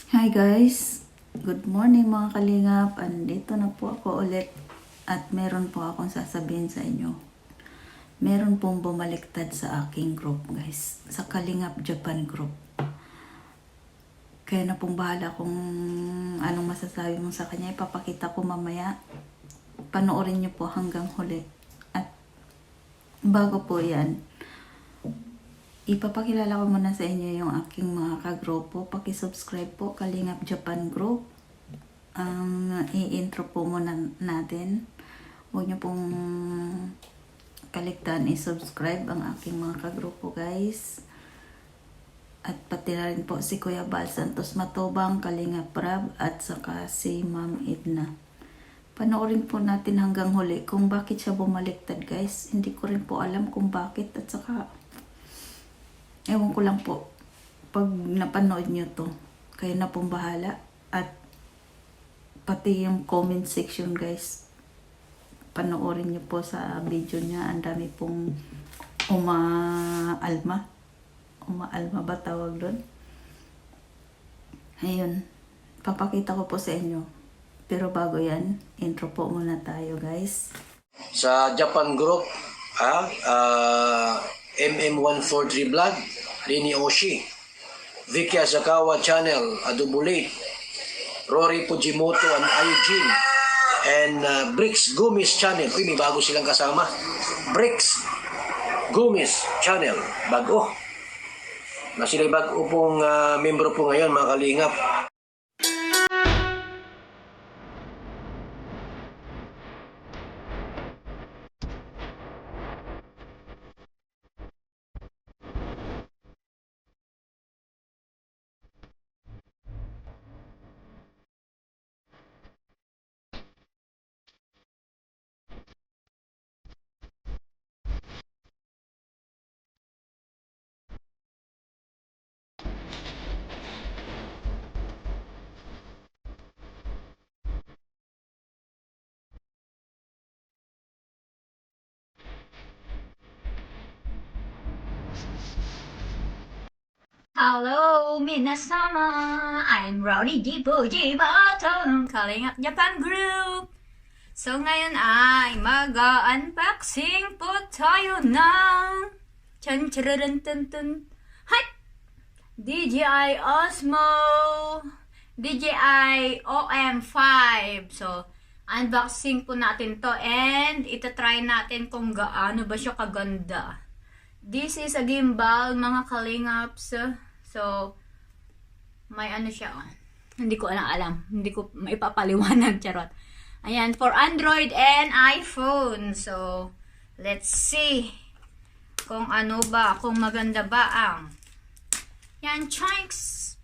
Hi guys! Good morning mga kalingap. Andito na po ako ulit at meron po akong sasabihin sa inyo. Meron pong bumaliktad sa aking group guys. Sa Kalingap Japan group. Kaya na pong bahala kung anong masasabi mo sa kanya. Ipapakita ko mamaya. Panoorin niyo po hanggang huli. At bago po yan, ipapakilala ko muna sa inyo yung aking mga kagrupo. Paki-subscribe po, Kalingap Japan Group. I-intro po muna natin. Huwag niyo pong kaligtaan i-subscribe ang aking mga kagrupo guys. At pati na rin po si Kuya Bal Santos Matobang, Kalingap Rab, at saka si Ma'am Edna. Panoorin po natin hanggang huli kung bakit siya bumaliktad guys. Hindi ko rin po alam kung bakit at saka ewan ko lang po, pag napanood nyo to, kayo na pong bahala. At pati yung comment section guys, panoorin nyo po sa video niya. Ang dami pong umaalma ba tawag doon? Ayun, papakita ko po sa inyo. Pero bago yan, intro po muna tayo guys. Sa Japan Group, MM143 Vlog, Rini Oshi, Vicky Asakawa Channel, Adubulate, Rory Fujimoto and Ayujin, and Bricks Gumis Channel. Uy, may bago silang kasama. Bricks Gumis Channel, bago. Na sila bago pong membro po ngayon, mga kalingap. Hello, minasama! I'm Rowdy Jiboji Bottom, Kalingap Japan Group. So ngayon ay mag-unboxing po tayo ng chan-chararan-tun-tun. Hi! DJI Osmo DJI OM5. So, unboxing po natin to and itatry natin kung gaano ba siya kaganda. This is a gimbal, mga kalingaps. So, may ano siya. Hindi ko alam. Hindi ko maipapaliwanag. Charot. Ayan, for Android and iPhone. So, let's see kung ano ba, kung maganda ba ang. Yan, chunks.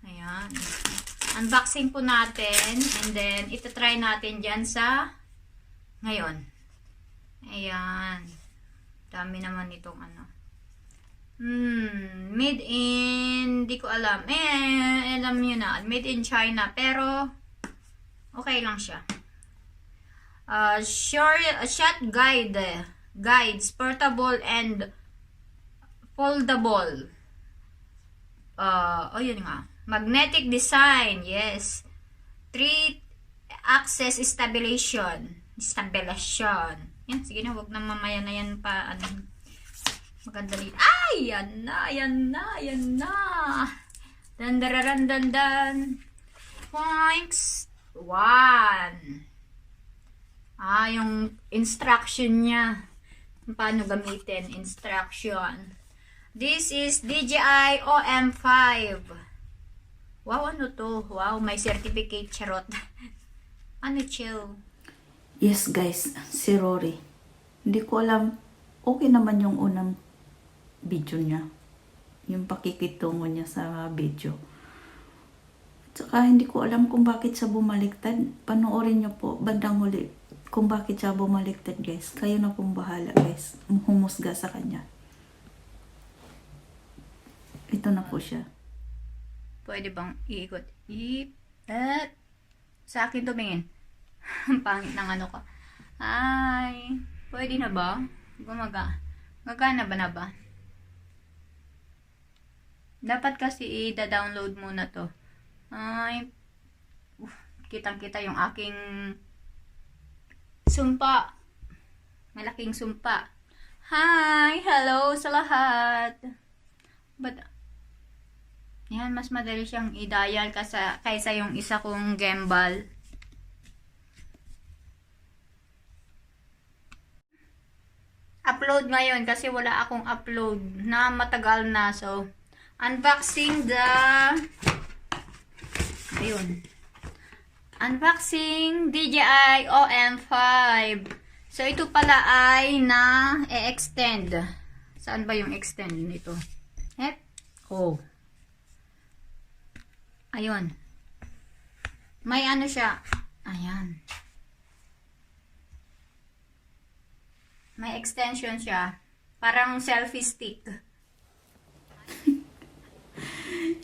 Ayan. Unboxing po natin. And then, itatry natin dyan sa ngayon. Ayan. Dami naman itong ano. Made in, di ko alam. Alam nyo na. Made in China. Pero, okay lang siya. Shot guides, portable and foldable. Yun nga. Magnetic design, yes. 3-axis stabilization. Yan, sige na, wag na mamaya na yan pa, ano. Maganda rin. Ay! Yan na. Dan. Points. 1. Yung instruction niya. Paano gamitin. Instruction. This is DJI OM5. Wow, ano to? Wow, may certificate, charot. Ano, chill. Yes guys, si Rory. Hindi ko alam, okay naman yung unang video niya. Yung pakikitungo niya sa video. Tsaka hindi ko alam kung bakit siya bumaliktad. Panoorin niyo po bandang huli kung bakit siya bumaliktad guys. Kayo na pong bahala guys. Humusga sa kanya. Ito na po siya. Pwede bang iikot? Sa akin tumingin. Ang pangit ng ano ko. Ay, pwede na ba? Gagana ba na ba? Dapat kasi i-download muna to. Ay, kitang-kita yung aking sumpa. Malaking sumpa. Hi! Hello sa lahat! But, yan, mas madali siyang i-dial kaysa yung isa kong gimbal. Upload ngayon kasi wala akong upload na matagal na. So, unboxing ayun. Unboxing DJI OM5. So, ito pala ay na-extend. Saan ba yung extend nito? Oh. Ayun. May ano siya. Ayan. May extension siya. Parang selfie stick.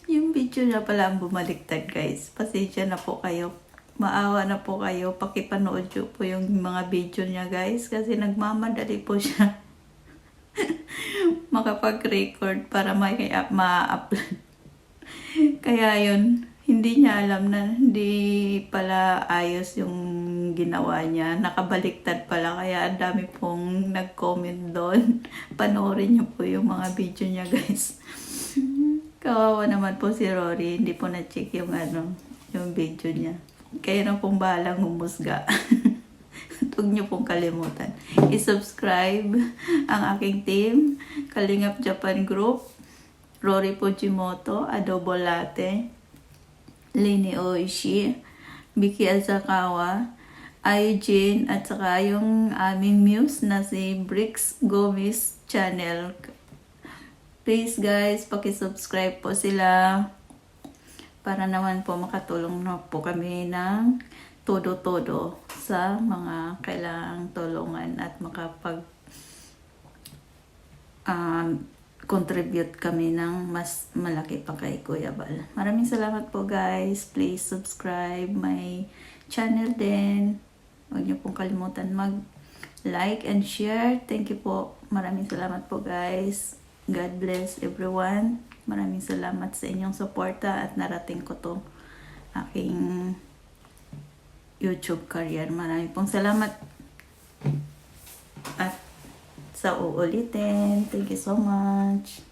Yung video niya pala ang bumaliktad, guys. Pasensya na po kayo. Maawa na po kayo. Pakipanood nyo po yung mga video niya, guys. Kasi nagmamadali po siya makapag-record para ma-upload. Kaya yun, hindi niya alam na hindi pala ayos yung ginawa niya. Nakabaliktad pala. Kaya ang dami pong nag-comment doon. Panoorin niyo po yung mga video niya, guys. Kawawa naman po si Rory. Hindi po na-check yung yung video niya. Kaya na pong bahalang humusga. Huwag niyo pong kalimutan. I-subscribe ang aking team. Kalingap Japan Group. Rory Fujimoto, Adobo Latte, Lini Oishi, Vicky Azakawa, Eugene, at saka yung aming muse na si Bricks Gomez channel. Please guys, paki-subscribe po sila para naman po makatulong na po kami ng todo-todo sa mga kailangang tulungan at makapag contribute kami ng mas malaki pa kay Kuya Bal. Maraming salamat po guys. Please subscribe my channel din. Huwag niyo pong kalimutan mag-like and share. Thank you po. Maraming salamat po guys. God bless everyone. Maraming salamat sa inyong suporta at narating ko to aking YouTube career. Maraming pong salamat. At sa uulitin. Thank you so much.